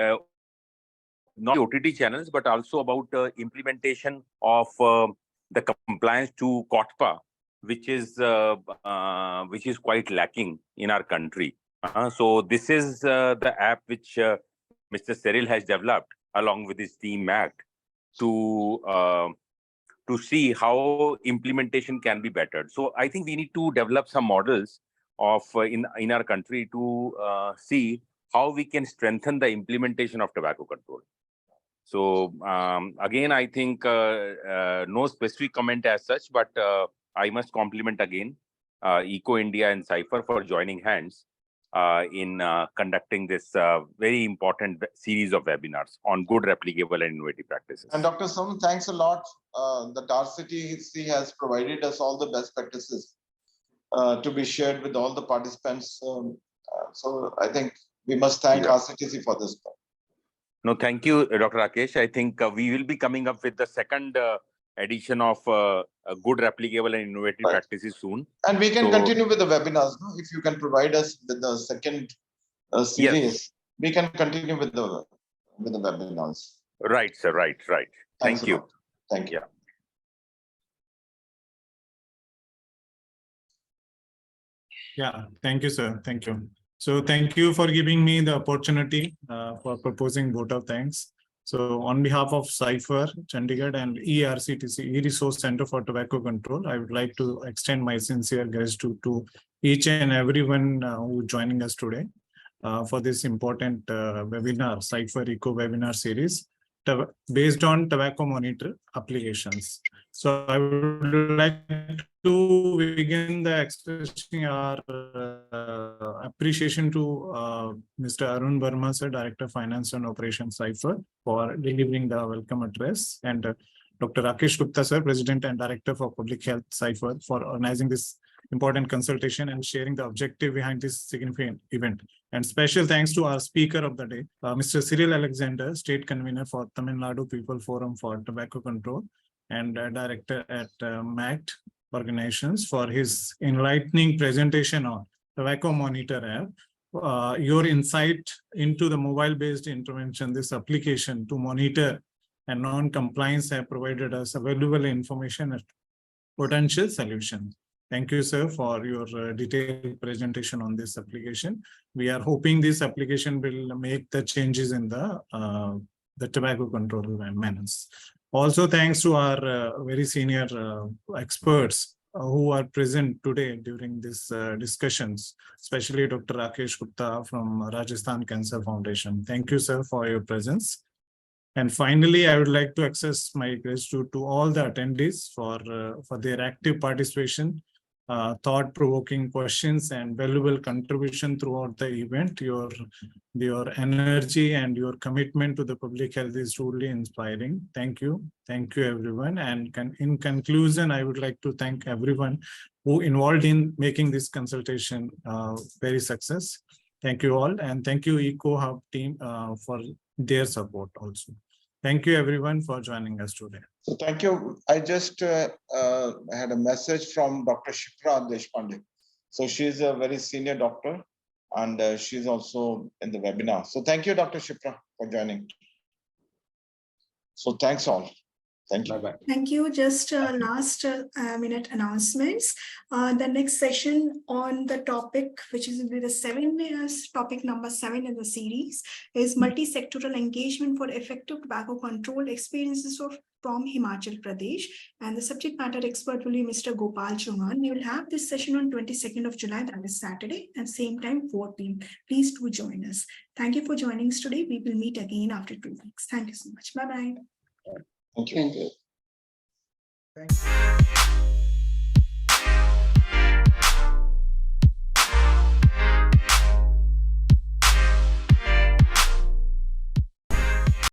not OTT channels, but also about implementation of the compliance to COTPA, which is quite lacking in our country. So this is the app which Mr. Cyril has developed along with his team MACT to see how implementation can be bettered. So I think we need to develop some models of in our country to see how we can strengthen the implementation of tobacco control. So again, I think no specific comment as such, but I must compliment again ECO India and Cypher for joining hands in conducting this very important series of webinars on good, replicable and innovative practices. And Dr. Sonu, thanks a lot. The TNPFTC has provided us all the best practices to be shared with all the participants. So I think we must thank RCTC for this. No, thank you, Dr. Rakesh. I think we will be coming up with the second edition of good, replicable and innovative practices soon. And we can continue with the webinars. No? If you can provide us with the second series, we can continue with the webinars. Right, sir. Right. Thanks Thank you. Thank you. Yeah, thank you, sir. Thank you. So thank you for giving me the opportunity for proposing vote of thanks. So on behalf of Cypher, Chandigarh and ERCTC, E-Resource Center for Tobacco Control, I would like to extend my sincere gratitude to each and everyone who is joining us today for this important webinar, Cypher Eco webinar series based on tobacco monitor applications. So I would like to begin the expressing our appreciation to Mr. Arun Verma, sir, Director of Finance and Operations Cypher, for delivering the welcome address, and Dr. Rakesh Gupta, sir, President and Director for Public Health Cypher, for organizing this important consultation and sharing the objective behind this significant event. And special thanks to our speaker of the day, Mr. Cyril Alexander, State Convener for Tamil Nadu People Forum for Tobacco Control and Director at MACT Organizations, for his enlightening presentation on Tobacco Monitor app. Your insight into the mobile-based intervention, this application to monitor and non-compliance have provided us valuable information and potential solutions. Thank you, sir, for your detailed presentation on this application. We are hoping this application will make the changes in the tobacco control menace. Also, thanks to our very senior experts who are present today during these discussions, especially Dr. Rakesh Gupta from Rajasthan Cancer Foundation. Thank you, sir, for your presence. And finally, I would like to express my gratitude to all the attendees for their active participation, thought-provoking questions, and valuable contribution throughout the event. Your energy and your commitment to the public health is truly inspiring. Thank you. Thank you, everyone. And in conclusion, I would like to thank everyone who involved in making this consultation very success. Thank you all. And thank you, Eco Hub team, for their support also. Thank you, everyone, for joining us today. So thank you. I just had a message from Dr. Shipra Deshpande. So she's a very senior doctor, and she's also in the webinar. So thank you, Dr. Shipra, for joining. So thanks all. Thank you. Bye-bye. Thank you. Just last minute announcements. The next session on the topic, which is the topic number 7 in the series, is multi-sectoral engagement for effective tobacco control experiences from Himachal Pradesh. And the subject matter expert will be Mr. Gopal Chauhan. We will have this session on 22nd of July, that is Saturday, at same time, 4 p.m. Please do join us. Thank you for joining us today. We will meet again after 2 weeks. Thank you so much. Bye-bye. Thank you. Thank you.